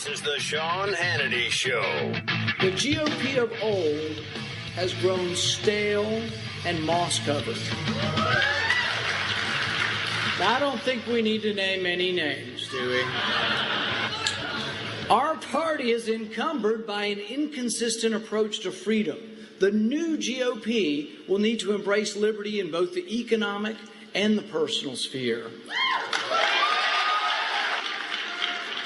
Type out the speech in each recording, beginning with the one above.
This is the Sean Hannity Show. The GOP of old has grown stale and moss-covered. Now, I don't think we need to name any names, do we? Our party is encumbered by an inconsistent approach to freedom. The new GOP will need to embrace liberty in both the economic and the personal sphere.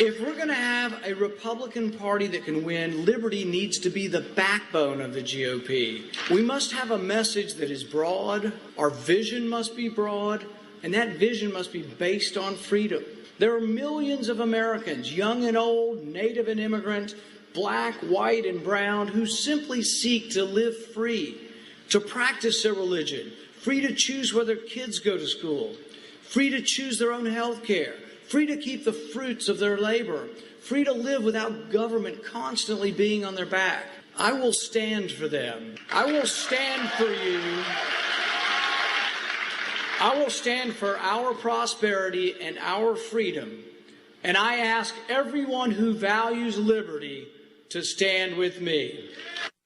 If we're going to have a Republican Party that can win, liberty needs to be the backbone of the GOP. We must have a message that is broad, our vision must be broad, and that vision must be based on freedom. There are millions of Americans, young and old, native and immigrant, black, white, and brown, who simply seek to live free, to practice their religion, free to choose where their kids go to school, free to choose their own health care, free to keep the fruits of their labor, free to live without government constantly being on their back. I will stand for them. I will stand for you. I will stand for our prosperity and our freedom. And I ask everyone who values liberty to stand with me.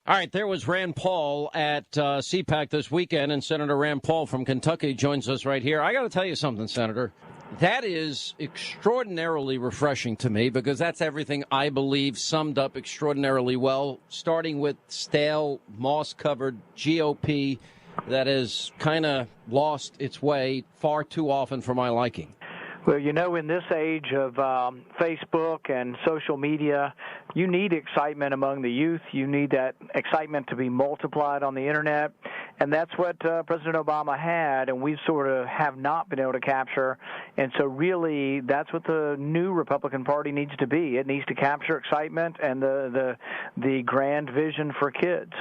All right, there was Rand Paul at CPAC this weekend, and Senator Rand Paul from Kentucky joins us right here. I got to tell you something, Senator. That is extraordinarily refreshing to me, because that's everything I believe summed up extraordinarily well, starting with stale, moss-covered GOP that has kind of lost its way far too often for my liking. Well, you know, in this age of Facebook and social media, you need excitement among the youth. You need that excitement to be multiplied on the Internet. And that's what President Obama had, and we sort of have not been able to capture. And so really, that's what the new Republican Party needs to be. It needs to capture excitement and the grand vision for kids.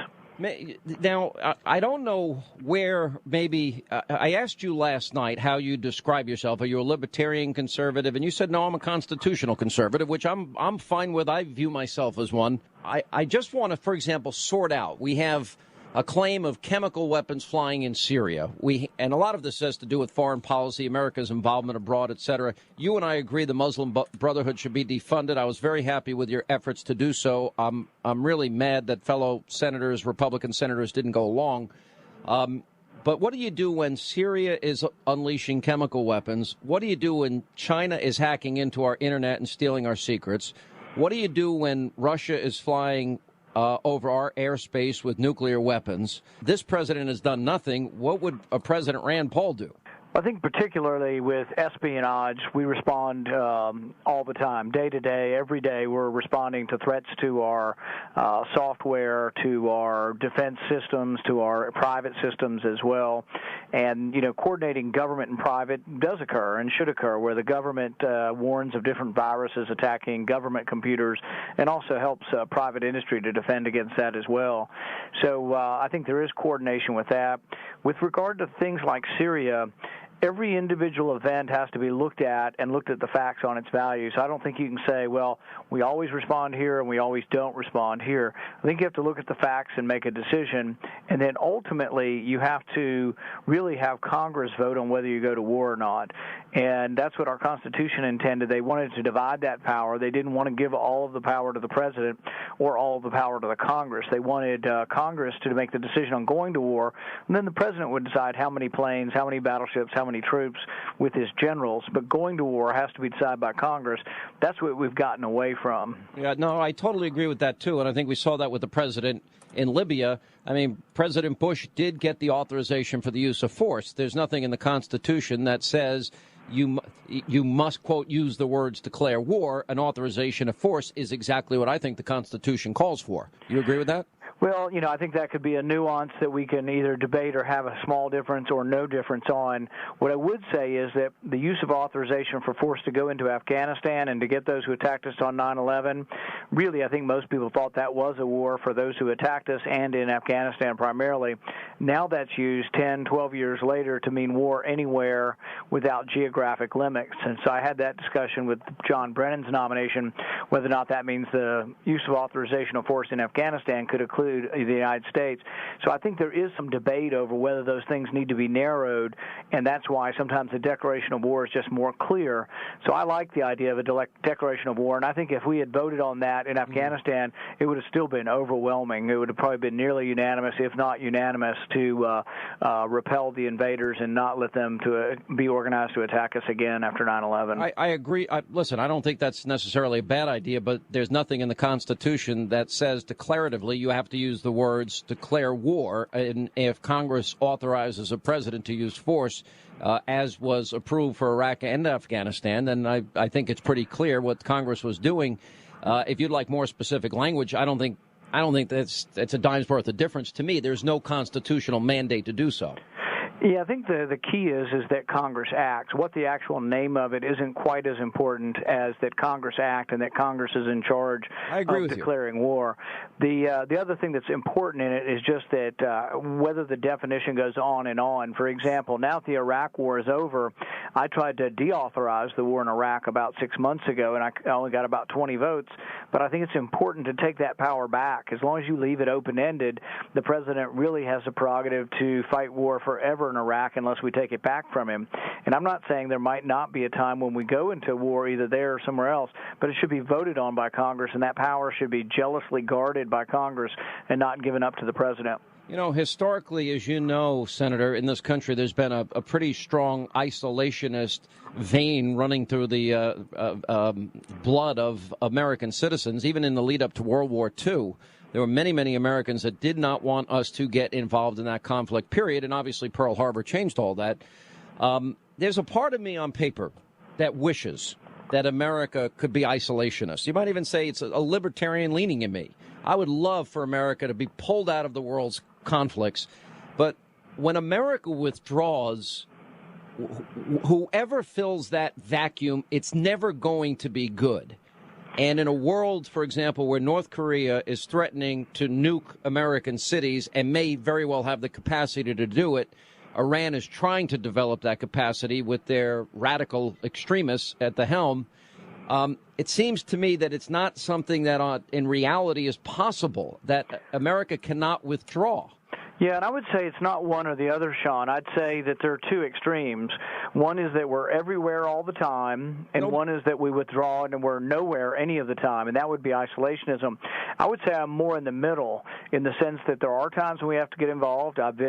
Now, I don't know where maybe I asked you last night how you describe yourself. Are you a libertarian conservative? And you said, no, I'm a constitutional conservative, which I'm fine with. I view myself as one. I just want to, for example, sort out. We have a claim of chemical weapons flying in Syria. And a lot of this has to do with foreign policy, America's involvement abroad, et cetera. You and I agree the Muslim Brotherhood should be defunded. I was very happy with your efforts to do so. I'm really mad that fellow senators, Republican senators, didn't go along. But what do you do when Syria is unleashing chemical weapons? What do you do when China is hacking into our Internet and stealing our secrets? What do you do when Russia is flying over our airspace with nuclear weapons? This president has done nothing. What would a President Rand Paul do? I think particularly with espionage, we respond all the time, day to day, every day. We're responding to threats to our software, to our defense systems, to our private systems as well. And, you know, coordinating government and private does occur and should occur, where the government warns of different viruses attacking government computers and also helps private industry to defend against that as well. So I think there is coordination with that. With regard to things like Syria, every individual event has to be looked at the facts on its values. I don't think you can say, well, we always respond here and we always don't respond here. I think you have to look at the facts and make a decision, and then ultimately you have to really have Congress vote on whether you go to war or not. And that's what our Constitution intended. They wanted to divide that power. They didn't want to give all of the power to the president or all of the power to the Congress. They wanted Congress to make the decision on going to war, and then the president would decide how many planes, how many battleships, how many troops with his generals. But going to war has to be decided by Congress. That's what we've gotten away from. Yeah, no, I totally agree with that, too. And I think we saw that with the president in Libya. I mean, President Bush did get the authorization for the use of force. There's nothing in the Constitution that says you must, quote, use the words declare war. An authorization of force is exactly what I think the Constitution calls for. You agree with that? Well, you know, I think that could be a nuance that we can either debate or have a small difference or no difference on. What I would say is that the use of authorization for force to go into Afghanistan and to get those who attacked us on 9/11, really I think most people thought that was a war for those who attacked us and in Afghanistan primarily. Now that's used 10, 12 years later to mean war anywhere without geographic limits. And so I had that discussion with John Brennan's nomination whether or not that means the use of authorization of force in Afghanistan could include the United States. So I think there is some debate over whether those things need to be narrowed, and that's why sometimes the declaration of war is just more clear. So I like the idea of a declaration of war, and I think if we had voted on that in Afghanistan, it would have still been overwhelming. It would have probably been nearly unanimous, if not unanimous, to repel the invaders and not let them to be organized to attack us again after 9/11. I agree. Listen, I don't think that's necessarily a bad idea, but there's nothing in the Constitution that says declaratively you have to use the words declare war. And if Congress authorizes a president to use force, as was approved for Iraq and Afghanistan, then I think it's pretty clear what Congress was doing. If you'd like more specific language, I don't think that's a dime's worth of difference to me. There's no constitutional mandate to do so. Yeah, I think the key is that Congress acts. What the actual name of it isn't quite as important as that Congress act and that Congress is in charge of declaring war. The other thing that's important in it is just that whether the definition goes on and on. For example, now that the Iraq war is over, I tried to deauthorize the war in Iraq about 6 months ago, and I only got about 20 votes. But I think it's important to take that power back. As long as you leave it open-ended, the president really has the prerogative to fight war forever in Iraq unless we take it back from him. And I'm not saying there might not be a time when we go into war either there or somewhere else, but it should be voted on by Congress, and that power should be jealously guarded by Congress and not given up to the president. You know, historically, as you know, Senator, in this country, there's been a pretty strong isolationist vein running through the blood of American citizens, even in the lead up to World War II. There were many, many Americans that did not want us to get involved in that conflict, period, and obviously Pearl Harbor changed all that. There's a part of me on paper that wishes that America could be isolationist. You might even say it's a libertarian leaning in me. I would love for America to be pulled out of the world's conflicts. But when America withdraws, whoever fills that vacuum, it's never going to be good. And in a world, for example, where North Korea is threatening to nuke American cities and may very well have the capacity to do it, Iran is trying to develop that capacity with their radical extremists at the helm. It seems to me that it's not something that in reality is possible, that America cannot withdraw. Yeah, and I would say it's not one or the other, Sean. I'd say that there are two extremes. One is that we're everywhere all the time, and one is that we withdraw and we're nowhere any of the time, and that would be isolationism. I would say I'm more in the middle in the sense that there are times when we have to get involved. I've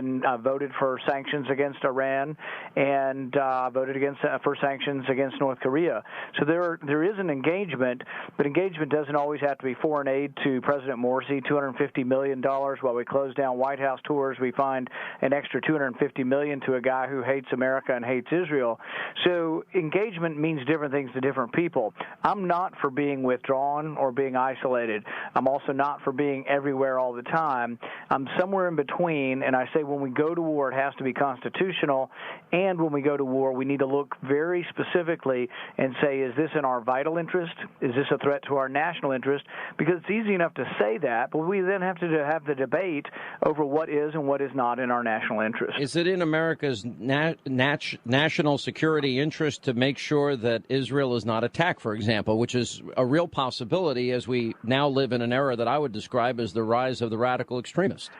voted for sanctions against Iran, and voted for sanctions against North Korea. So there is an engagement, but engagement doesn't always have to be foreign aid to President Morsi, $250 million while we close down White House tours. We find an extra $250 million to a guy who hates America and hates Israel. So engagement means different things to different people. I'm not for being withdrawn or being isolated. I'm also not for being everywhere all the time. I'm somewhere in between, and I say when we go to war, it has to be constitutional, and when we go to war, we need to look very specifically and say, is this in our vital interest? Is this a threat to our national interest? Because it's easy enough to say that, but we then have to have the debate over what is and what is not in our national interest. Is it in America's national security interest to make sure that Israel is not attacked, for example, which is a real possibility as we now live in an era that I would describe as the rise of the radical extremist?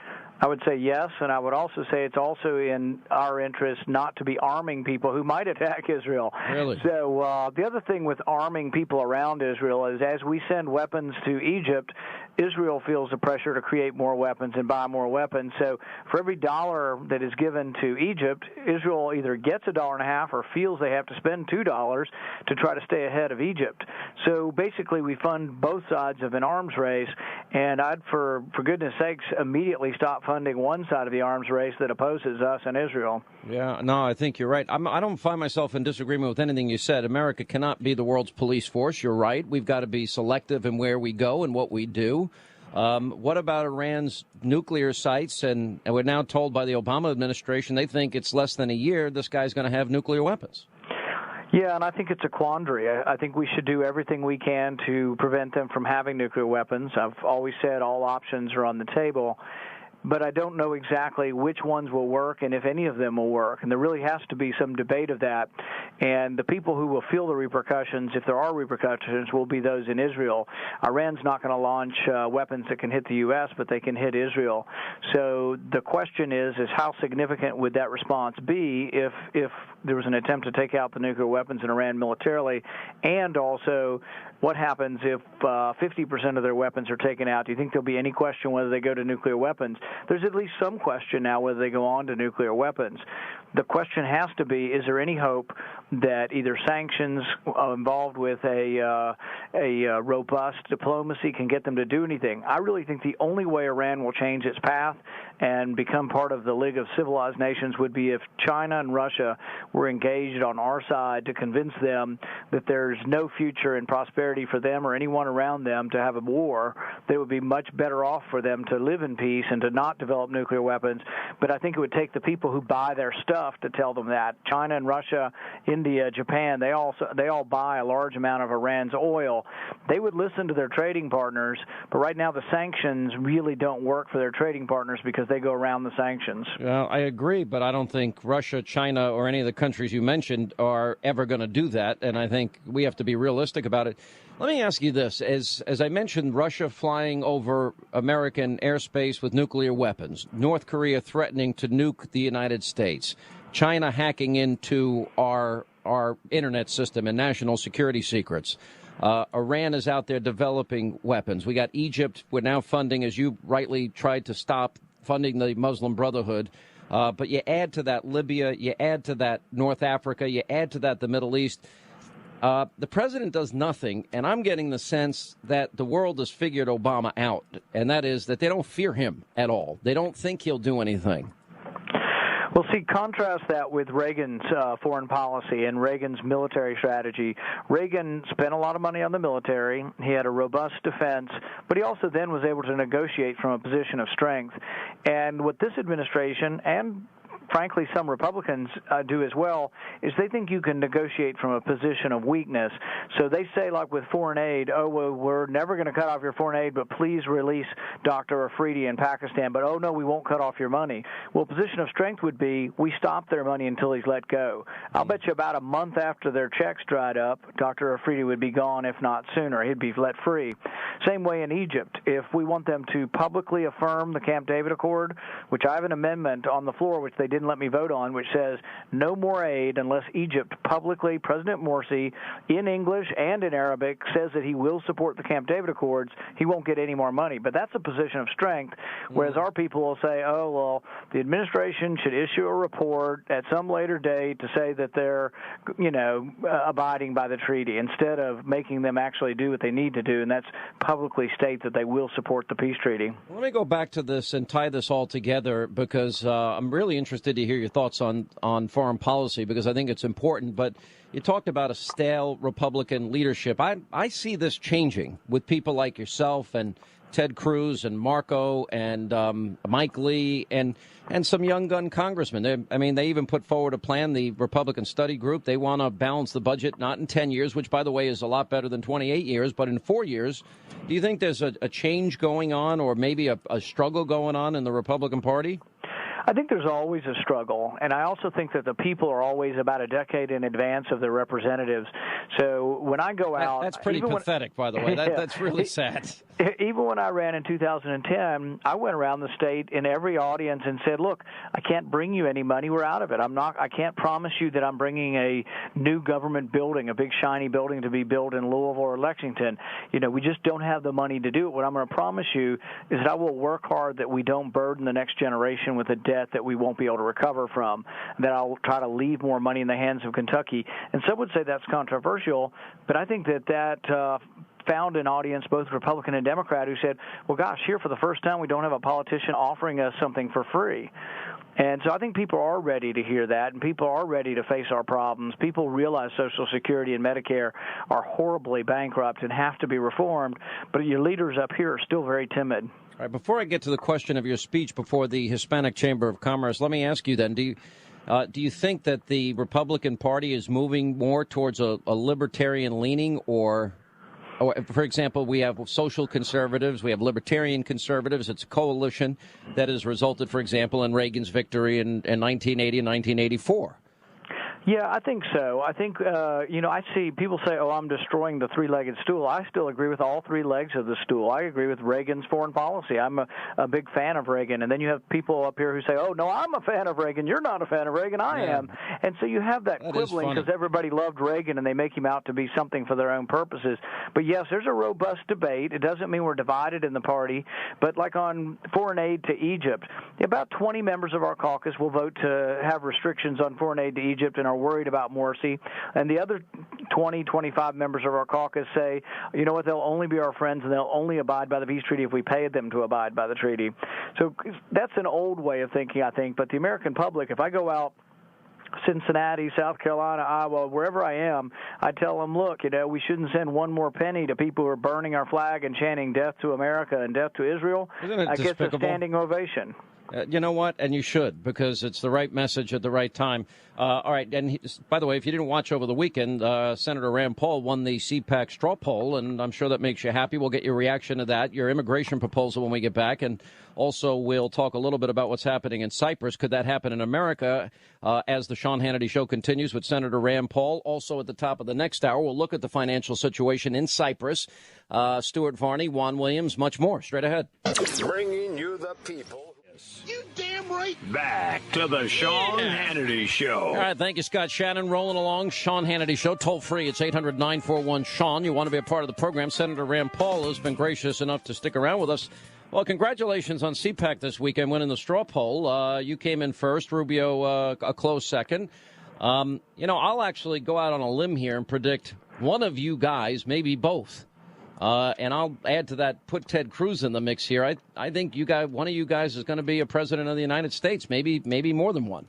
I would say yes, and I would also say it's also in our interest not to be arming people who might attack Israel. Really? So the other thing with arming people around Israel is as we send weapons to Egypt, Israel feels the pressure to create more weapons and buy more weapons. So for every dollar that is given to Egypt, Israel either gets $1.50 or feels they have to spend $2 to try to stay ahead of Egypt. So basically we fund both sides of an arms race, and I'd, for goodness sakes, immediately stop funding one side of the arms race that opposes us and Israel. Yeah, no, I think you're right. I don't find myself in disagreement with anything you said. America cannot be the world's police force. You're right. We've got to be selective in where we go and what we do. What about Iran's nuclear sites? And we're now told by the Obama administration they think it's less than a year this guy's going to have nuclear weapons. Yeah, and I think it's a quandary. I think we should do everything we can to prevent them from having nuclear weapons. I've always said all options are on the table. but I don't know exactly which ones will work and if any of them will work. And there really has to be some debate of that. And the people who will feel the repercussions, if there are repercussions, will be those in Israel. Iran's not going to launch weapons that can hit the U.S., but they can hit Israel. So the question is how significant would that response be if there was an attempt to take out the nuclear weapons in Iran militarily, and also what happens if 50% of their weapons are taken out? Do you think there'll be any question whether they go to nuclear weapons? There's at least some question now whether they go on to nuclear weapons. The question has to be, is there any hope that either sanctions involved with a robust diplomacy can get them to do anything? I really think the only way Iran will change its path and become part of the League of Civilized Nations would be if China and Russia were engaged on our side to convince them that there's no future and prosperity for them or anyone around them to have a war. They would be much better off for them to live in peace and to not develop nuclear weapons. But I think it would take the people who buy their stuff to tell them that. China and Russia, India, Japan, they all buy a large amount of Iran's oil. They would listen to their trading partners, but right now the sanctions really don't work for their trading partners because they go around the sanctions. Well, I agree, but I don't think Russia, China, or any of the countries you mentioned are ever going to do that, and I think we have to be realistic about it. Let me ask you this. As I mentioned, Russia flying over American airspace with nuclear weapons, North Korea threatening to nuke the United States, China hacking into our Internet system and national security secrets. Iran is out there developing weapons. We got Egypt. We're now funding, as you rightly tried to stop, funding the Muslim Brotherhood. But you add to that Libya, you add to that North Africa, you add to that the Middle East. The president does nothing, and I'm getting the sense that the world has figured Obama out, and that is that they don't fear him at all. They don't think he'll do anything. Well, see, contrast that with Reagan's foreign policy and Reagan's military strategy. Reagan spent a lot of money on the military. He had a robust defense, but he also then was able to negotiate from a position of strength. And what this administration and frankly, some Republicans do as well, is they think you can negotiate from a position of weakness. So they say, like with foreign aid, oh, well, we're never going to cut off your foreign aid, but please release Dr. Afridi in Pakistan. But, oh, no, we won't cut off your money. Well, position of strength would be we stop their money until he's let go. I'll bet you about a month after their checks dried up, Dr. Afridi would be gone, if not sooner. He'd be let free. Same way in Egypt. If we want them to publicly affirm the Camp David Accord, which I have an amendment on the floor, which they didn't let me vote on, which says no more aid unless Egypt publicly, President Morsi, in English and in Arabic, says that he will support the Camp David Accords, he won't get any more money. But that's a position of strength, whereas our people will say, oh, well, the administration should issue a report at some later date to say that they're, abiding by the treaty instead of making them actually do what they need to do, and that's publicly state that they will support the peace treaty. Let me go back to this and tie this all together because I'm really interested to hear your thoughts on foreign policy because I think it's important. But you talked about a stale Republican leadership. I see this changing with people like yourself and Ted Cruz and Marco and Mike Lee and some young gun congressmen. They even put forward a plan, the Republican Study Group. They want to balance the budget, not in 10 years, which, by the way, is a lot better than 28 years, but in 4 years. Do you think there's a change going on or maybe a struggle going on in the Republican Party? I think there's always a struggle, and I also think that the people are always about a decade in advance of their representatives. So when I go out... That's pretty pathetic, by the way. That's really sad. Even when I ran in 2010, I went around the state in every audience and said, look, I can't bring you any money. We're out of it. I can't promise you that I'm bringing a new government building, a big shiny building to be built in Louisville or Lexington. We just don't have the money to do it. What I'm going to promise you is that I will work hard that we don't burden the next generation with a debt that we won't be able to recover from, that I'll try to leave more money in the hands of Kentucky. And some would say that's controversial, but I think that found an audience, both Republican and Democrat, who said, well, gosh, here for the first time we don't have a politician offering us something for free. And so I think people are ready to hear that, and people are ready to face our problems. People realize Social Security and Medicare are horribly bankrupt and have to be reformed, but your leaders up here are still very timid. All right, before I get to the question of your speech before the Hispanic Chamber of Commerce, let me ask you then, do you think that the Republican Party is moving more towards a libertarian leaning or For example, we have social conservatives, we have libertarian conservatives. It's a coalition that has resulted, for example, in Reagan's victory in 1980 and 1984. Yeah, I think so. I think, I see people say, oh, I'm destroying the three-legged stool. I still agree with all three legs of the stool. I agree with Reagan's foreign policy. I'm a big fan of Reagan. And then you have people up here who say, oh, no, I'm a fan of Reagan. You're not a fan of Reagan. I am. And so you have that quibbling because everybody loved Reagan and they make him out to be something for their own purposes. But, yes, there's a robust debate. It doesn't mean we're divided in the party. But like on foreign aid to Egypt, about 20 members of our caucus will vote to have restrictions on foreign aid to Egypt and are worried about Morsi, and the other 25 members of our caucus say, you know what, they'll only be our friends and they'll only abide by the peace treaty if we pay them to abide by the treaty. So that's an old way of thinking, I think, but the American public, if I go out Cincinnati, South Carolina, Iowa, wherever I am, I tell them, look, we shouldn't send one more penny to people who are burning our flag and chanting death to America and death to Israel. I get a standing ovation. You know what? And you should, because it's the right message at the right time. All right. And by the way, if you didn't watch over the weekend, Senator Rand Paul won the CPAC straw poll, and I'm sure that makes you happy. We'll get your reaction to that, your immigration proposal when we get back. And also we'll talk a little bit about what's happening in Cyprus. Could that happen in America as the Sean Hannity Show continues with Senator Rand Paul? Also at the top of the next hour, we'll look at the financial situation in Cyprus. Stuart Varney, Juan Williams, much more. Straight ahead. Bringing you the people. You damn right. Back to the Sean Hannity Show. All right, thank you, Scott Shannon. Rolling along, Sean Hannity Show. Toll free, it's 800-941-SEAN. You want to be a part of the program. Senator Rand Paul has been gracious enough to stick around with us. Well, congratulations on CPAC this weekend, winning the straw poll. You came in first, Rubio a close second. I'll actually go out on a limb here and predict one of you guys, maybe both. And I'll add to that, put Ted Cruz in the mix here. I think one of you guys is going to be a president of the United States, maybe more than one.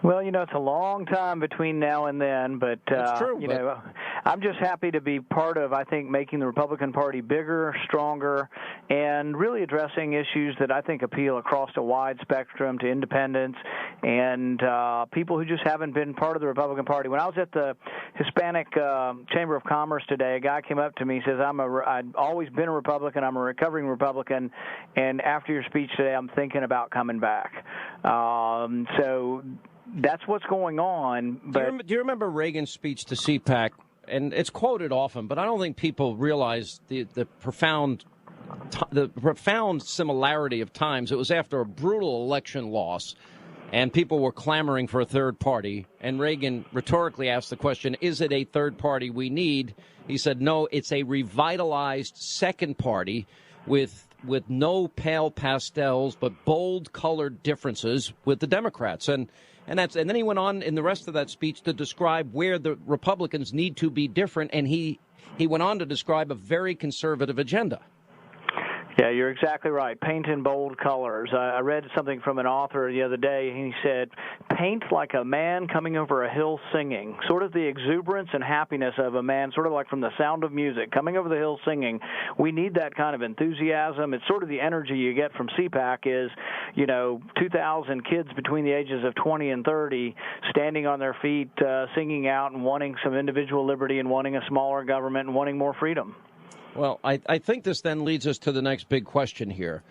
Well, it's a long time between now and then, but That's true, I'm just happy to be part of, I think, making the Republican Party bigger, stronger, and really addressing issues that I think appeal across a wide spectrum to independents and people who just haven't been part of the Republican Party. When I was at the Hispanic Chamber of Commerce today, a guy came up to me and says, I've always been a Republican, I'm a recovering Republican, and after your speech today, I'm thinking about coming back. So that's what's going on. But do you remember Reagan's speech to CPAC? And it's quoted often, but I don't think people realize the profound similarity of times. It was after a brutal election loss, and people were clamoring for a third party. And Reagan rhetorically asked the question, is it a third party we need? He said, no, it's a revitalized second party with no pale pastels, but bold colored differences with the Democrats. And then he went on in the rest of that speech to describe where the Republicans need to be different, and he went on to describe a very conservative agenda. Yeah, you're exactly right. Paint in bold colors. I read something from an author the other day, and he said, paint like a man coming over a hill singing, sort of the exuberance and happiness of a man, sort of like from The Sound of Music, coming over the hill singing. We need that kind of enthusiasm. It's sort of the energy you get from CPAC is, 2,000 kids between the ages of 20 and 30 standing on their feet, singing out and wanting some individual liberty and wanting a smaller government and wanting more freedom. Well, I think this then leads us to the next big question here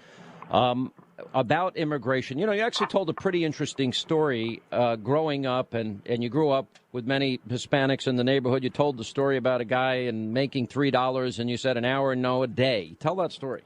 about immigration. You actually told a pretty interesting story growing up, and you grew up with many Hispanics in the neighborhood. You told the story about a guy and making $3, and you said an hour, no, a day. Tell that story.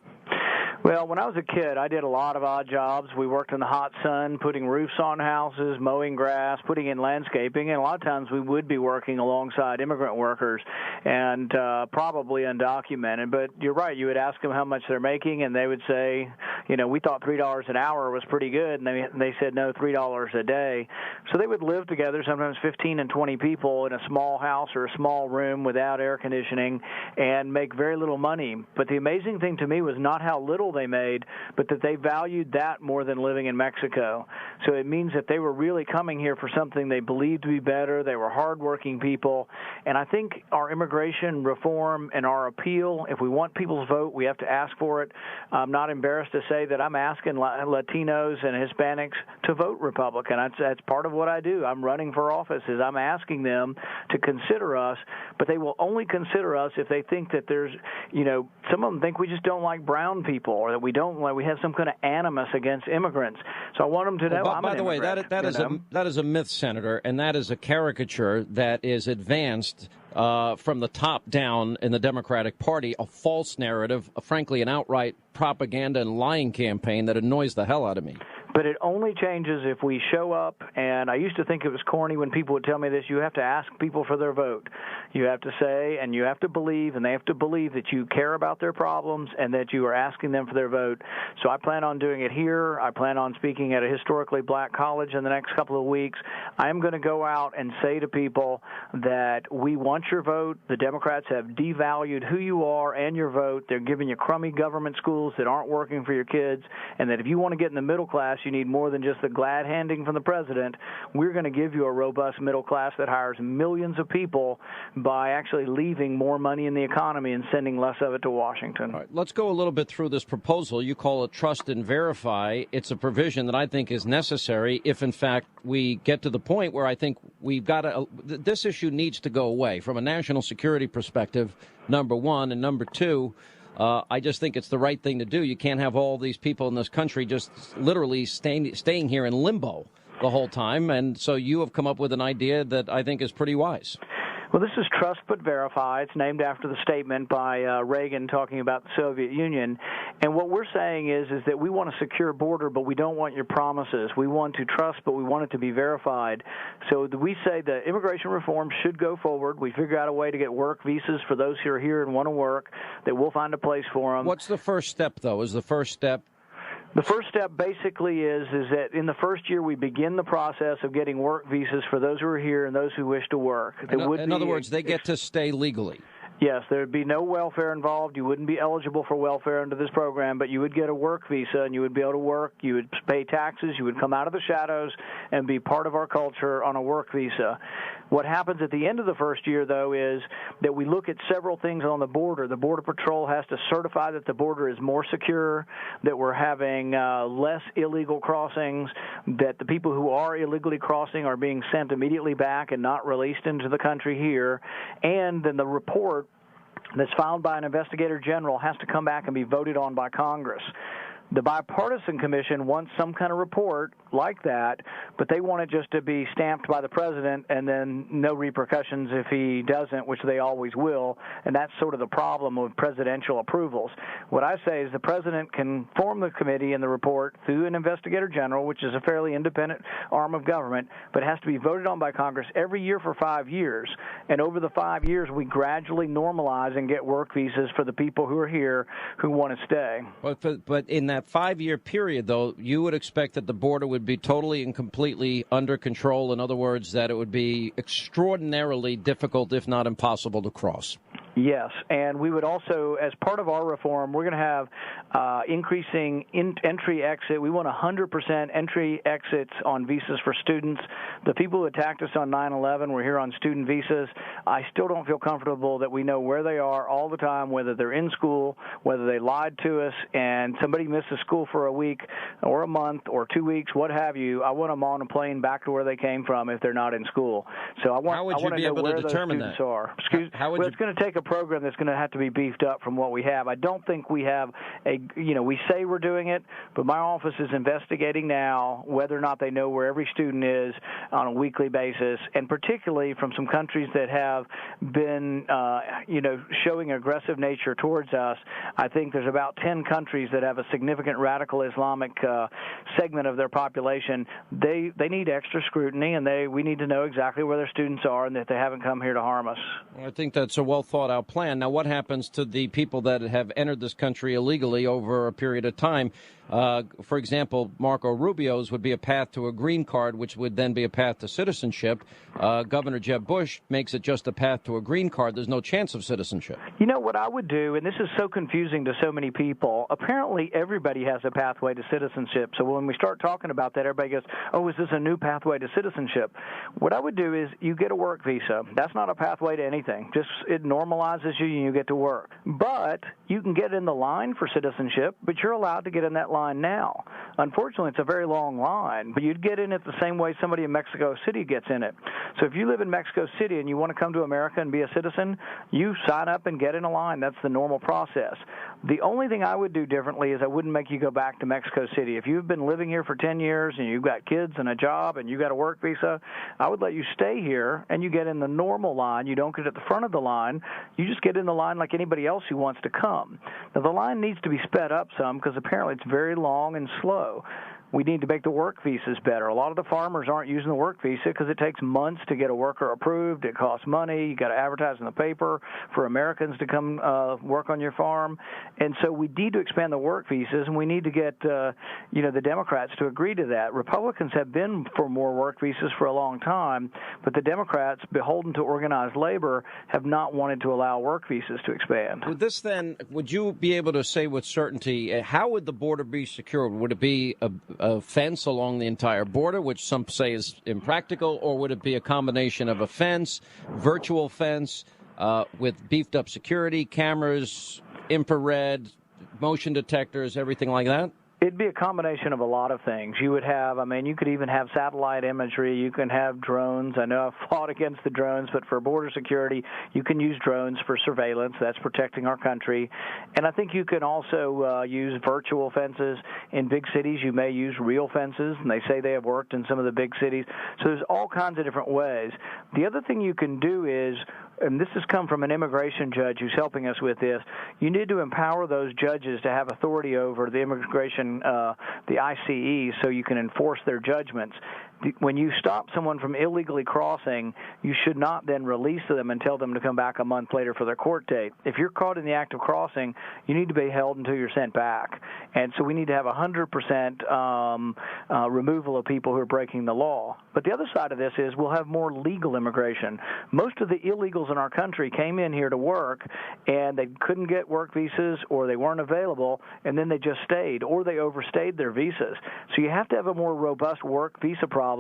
Well, when I was a kid, I did a lot of odd jobs. We worked in the hot sun, putting roofs on houses, mowing grass, putting in landscaping, and a lot of times we would be working alongside immigrant workers and probably undocumented. But you're right. You would ask them how much they're making, and they would say, we thought $3 an hour was pretty good, and they said, no, $3 a day. So they would live together, sometimes 15 and 20 people in a small house or a small room without air conditioning and make very little money. But the amazing thing to me was not how little they made, but that they valued that more than living in Mexico. So it means that they were really coming here for something they believed to be better. They were hardworking people. And I think our immigration reform and our appeal, if we want people's vote, we have to ask for it. I'm not embarrassed to say say that I'm asking Latinos and Hispanics to vote Republican. That's part of what I do. I'm running for office. Is I'm asking them to consider us, but they will only consider us if they think that there's, some of them think we just don't like brown people, or that we have some kind of animus against immigrants. So I want them to know. Well, by the way, that is a myth, Senator, and that is a caricature that is advanced from the top down in the Democratic Party, a false narrative, frankly, an outright propaganda and lying campaign that annoys the hell out of me. But it only changes if we show up, and I used to think it was corny when people would tell me this, you have to ask people for their vote. You have to say, and you have to believe, and they have to believe that you care about their problems and that you are asking them for their vote. So I plan on doing it here. I plan on speaking at a historically black college in the next couple of weeks. I am going to go out and say to people that we want your vote. The Democrats have devalued who you are and your vote. They're giving you crummy government schools that aren't working for your kids, and that if you want to get in the middle class, you need more than just the glad handing from the president. We're going to give you a robust middle class that hires millions of people by actually leaving more money in the economy and sending less of it to Washington. All right, let's go a little bit through this proposal. You call it trust and verify. It's a provision that I think is necessary if, in fact, we get to the point where I think we've got to this issue needs to go away from a national security perspective, number one, and number two, I just think it's the right thing to do. You can't have all these people in this country just literally staying here in limbo the whole time. And so you have come up with an idea that I think is pretty wise. Well, this is Trust But Verify. It's named after the statement by Reagan talking about the Soviet Union. And what we're saying is that we want a secure border, but we don't want your promises. We want to trust, but we want it to be verified. So we say that immigration reform should go forward. We figure out a way to get work visas for those who are here and want to work, that we'll find a place for them. What's the first step, though? Is the first step? The first step basically is that in the first year we begin the process of getting work visas for those who are here and those who wish to work. In other words, they get to stay legally. Yes, there would be no welfare involved. You wouldn't be eligible for welfare under this program, but you would get a work visa and you would be able to work. You would pay taxes. You would come out of the shadows and be part of our culture on a work visa. What happens at the end of the first year, though, is that we look at several things on the border. The Border Patrol has to certify that the border is more secure, that we're having less illegal crossings, that the people who are illegally crossing are being sent immediately back and not released into the country here, and then the report that's filed by an investigator general has to come back and be voted on by Congress. The Bipartisan Commission wants some kind of report like that, but they want it just to be stamped by the president and then no repercussions if he doesn't, which they always will, and that's sort of the problem with presidential approvals. What I say is the president can form the committee and the report through an investigator general, which is a fairly independent arm of government, but it has to be voted on by Congress every year for 5 years, and over the 5 years we gradually normalize and get work visas for the people who are here who want to stay. But in that 5-year period, though, you would expect that the border would be totally and completely under control. In other words, that it would be extraordinarily difficult, if not impossible, to cross. Yes, and we would also, as part of our reform, we're going to have increasing entry-exit. We want 100% entry-exits on visas for students. The people who attacked us on 9/11 were here on student visas. I still don't feel comfortable that we know where they are all the time, whether they're in school, whether they lied to us, and somebody misses school for a week or a month or 2 weeks, what have you. I want them on a plane back to where they came from if they're not in school. So I want to know where those students are. It's going to take a program that's going to have to be beefed up from what we have. I don't think we have we say we're doing it, but my office is investigating now whether or not they know where every student is on a weekly basis, and particularly from some countries that have been, showing aggressive nature towards us. I think there's about 10 countries that have a significant radical Islamic segment of their population. They need extra scrutiny, and we need to know exactly where their students are and that they haven't come here to harm us. I think that's a well-thought-out plan. Now, what happens to the people that have entered this country illegally over a period of time? For example, Marco Rubio's would be a path to a green card, which would then be a path to citizenship. Governor Jeb Bush makes it just a path to a green card. There's no chance of citizenship. You know what I would do, and this is so confusing to so many people, apparently everybody has a pathway to citizenship. So when we start talking about that, everybody goes, oh, is this a new pathway to citizenship? What I would do is you get a work visa. That's not a pathway to anything. Just it normalizes normalizes you and you get to work. But you can get in the line for citizenship, but you're allowed to get in that line now. Unfortunately, it's a very long line, but you'd get in it the same way somebody in Mexico City gets in it. So if you live in Mexico City and you want to come to America and be a citizen, you sign up and get in a line. That's the normal process. The only thing I would do differently is I wouldn't make you go back to Mexico City. If you've been living here for 10 years and you've got kids and a job and you got a work visa, I would let you stay here and you get in the normal line. You don't get at the front of the line. You just get in the line like anybody else who wants to come. Now, the line needs to be sped up some because apparently it's very long and slow. We need to make the work visas better. A lot of the farmers aren't using the work visa because it takes months to get a worker approved. It costs money. You got to advertise in the paper for Americans to come work on your farm. And so we need to expand the work visas, and we need to get the Democrats to agree to that. Republicans have been for more work visas for a long time, but the Democrats, beholden to organized labor, have not wanted to allow work visas to expand. With this, then, would you be able to say with certainty how would the border be secured? Would it be a fence along the entire border, which some say is impractical, or would it be a combination of a fence, virtual fence, with beefed up security, cameras, infrared, motion detectors, everything like that? It'd be a combination of a lot of things. You would have, you could even have satellite imagery. You can have drones. I know I've fought against the drones, but for border security, you can use drones for surveillance. That's protecting our country. And I think you can also use virtual fences. In big cities, you may use real fences, and they say they have worked in some of the big cities. So there's all kinds of different ways. The other thing you can do is, and this has come from an immigration judge who's helping us with this, you need to empower those judges to have authority over the immigration, the ICE, so you can enforce their judgments. When you stop someone from illegally crossing, you should not then release them and tell them to come back a month later for their court date. If you're caught in the act of crossing, you need to be held until you're sent back. And so we need to have 100% removal of people who are breaking the law. But the other side of this is we'll have more legal immigration. Most of the illegals in our country came in here to work, and they couldn't get work visas, or they weren't available, and then they just stayed, or they overstayed their visas. So you have to have a more robust work visa problem,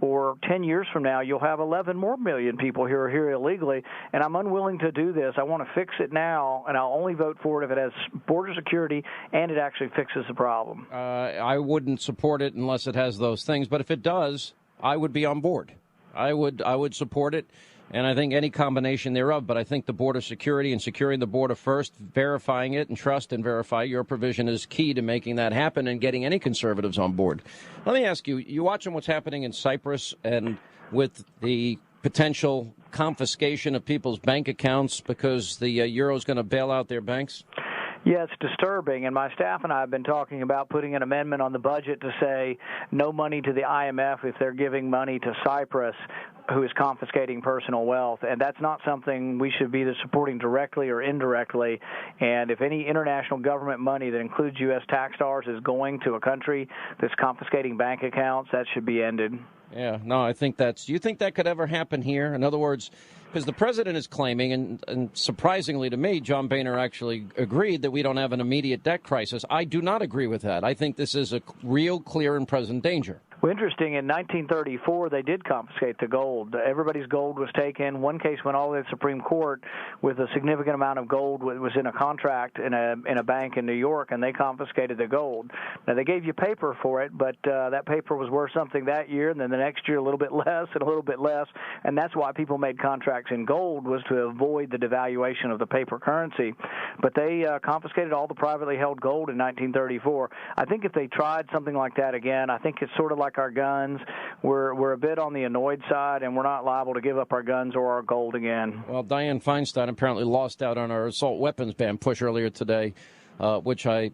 or 10 years from now, you'll have 11 more million people who are here illegally, and I'm unwilling to do this. I want to fix it now, and I'll only vote for it if it has border security and it actually fixes the problem. I wouldn't support it unless it has those things, but if it does, I would be on board. I would support it, and I think any combination thereof. But I think the border security and securing the border first, verifying it and trust and verify your provision is key to making that happen and getting any conservatives on board. Let me ask you, you watching what's happening in Cyprus and with the potential confiscation of people's bank accounts because the euro is going to bail out their banks? Yeah, it's disturbing, and my staff and I have been talking about putting an amendment on the budget to say no money to the IMF if they're giving money to Cyprus, who is confiscating personal wealth, and that's not something we should be either supporting directly or indirectly. And if any international government money that includes U.S. tax dollars is going to a country that's confiscating bank accounts, that should be ended. Yeah, no, I think do you think that could ever happen here? In other words, because the president is claiming, and surprisingly to me, John Boehner actually agreed that we don't have an immediate debt crisis. I do not agree with that. I think this is a real, clear, and present danger. Well, interesting, in 1934, they did confiscate the gold. Everybody's gold was taken. One case went all the way to the Supreme Court with a significant amount of gold was in a contract in a bank in New York, and they confiscated the gold. Now, they gave you paper for it, but that paper was worth something that year, and then the next year a little bit less and a little bit less, and that's why people made contracts in gold, was to avoid the devaluation of the paper currency. But they confiscated all the privately held gold in 1934. I think if they tried something like that again, I think it's sort of like our guns. We're a bit on the annoyed side, and we're not liable to give up our guns or our gold again. Well, Dianne Feinstein apparently lost out on our assault weapons ban push earlier today, which I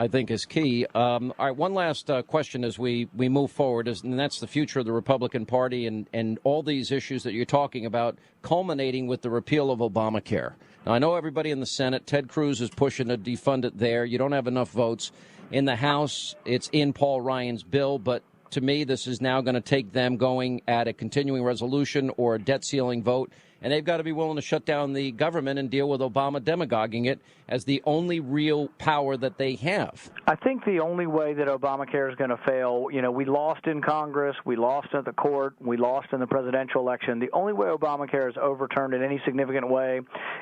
think is key. All right, one last question as we move forward, and that's the future of the Republican Party and all these issues that you're talking about, culminating with the repeal of Obamacare. Now, I know everybody in the Senate, Ted Cruz is pushing to defund it there. You don't have enough votes. In the House, it's in Paul Ryan's bill, but to me, this is now going to take them going at a continuing resolution or a debt ceiling vote and they've got to be willing to shut down the government and deal with Obama demagoguing it as the only real power that they have. I think the only way that Obamacare is going to fail, we lost in Congress, we lost at the court, we lost in the presidential election. The only way Obamacare is overturned in any significant way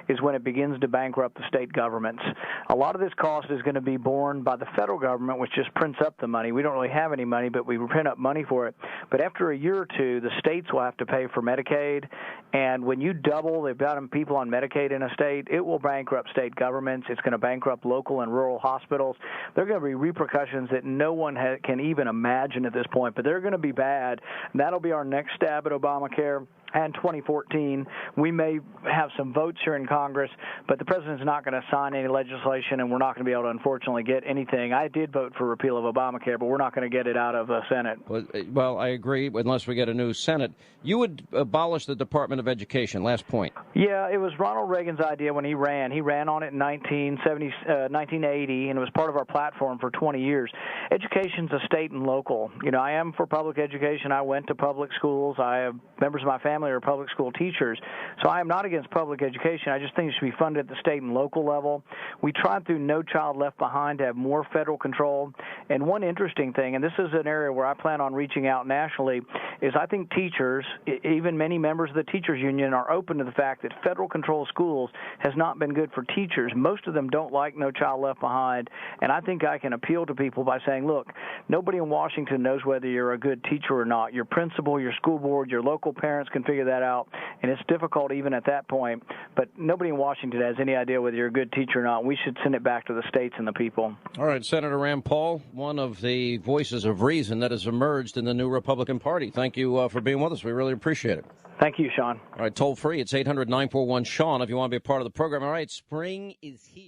is when it begins to bankrupt the state governments. A lot of this cost is going to be borne by the federal government, which just prints up the money. We don't really have any money, but we print up money for it. But after a year or two, the states will have to pay for Medicaid, and when you double the amount of people on Medicaid in a state, it will bankrupt state governments. It's going to bankrupt local and rural hospitals. There are going to be repercussions that no one can even imagine at this point, but they're going to be bad. And that'll be our next stab at Obamacare. And 2014, we may have some votes here in Congress, but the president's not going to sign any legislation, and we're not going to be able to, unfortunately, get anything. I did vote for repeal of Obamacare, but we're not going to get it out of the Senate. Well, I agree, unless we get a new Senate. You would abolish the Department of Education. Last point. Yeah, it was Ronald Reagan's idea when he ran. He ran on it in 1980, and it was part of our platform for 20 years. Education's a state and local. I am for public education. I went to public schools. I have members of my family are public school teachers. So I am not against public education. I just think it should be funded at the state and local level. We tried through No Child Left Behind to have more federal control. And one interesting thing, and this is an area where I plan on reaching out nationally, is I think teachers, even many members of the teachers union, are open to the fact that federal control of schools has not been good for teachers. Most of them don't like No Child Left Behind. And I think I can appeal to people by saying, look, nobody in Washington knows whether you're a good teacher or not. Your principal, your school board, your local parents can figure that out, and it's difficult even at that point. But nobody in Washington has any idea whether you're a good teacher or not. We should send it back to the states and the people. All right, Senator Rand Paul, one of the voices of reason that has emerged in the new Republican Party. Thank you for being with us. We really appreciate it. Thank you, Sean. All right, toll free. It's 800-941-SEAN if you want to be a part of the program. All right, spring is here.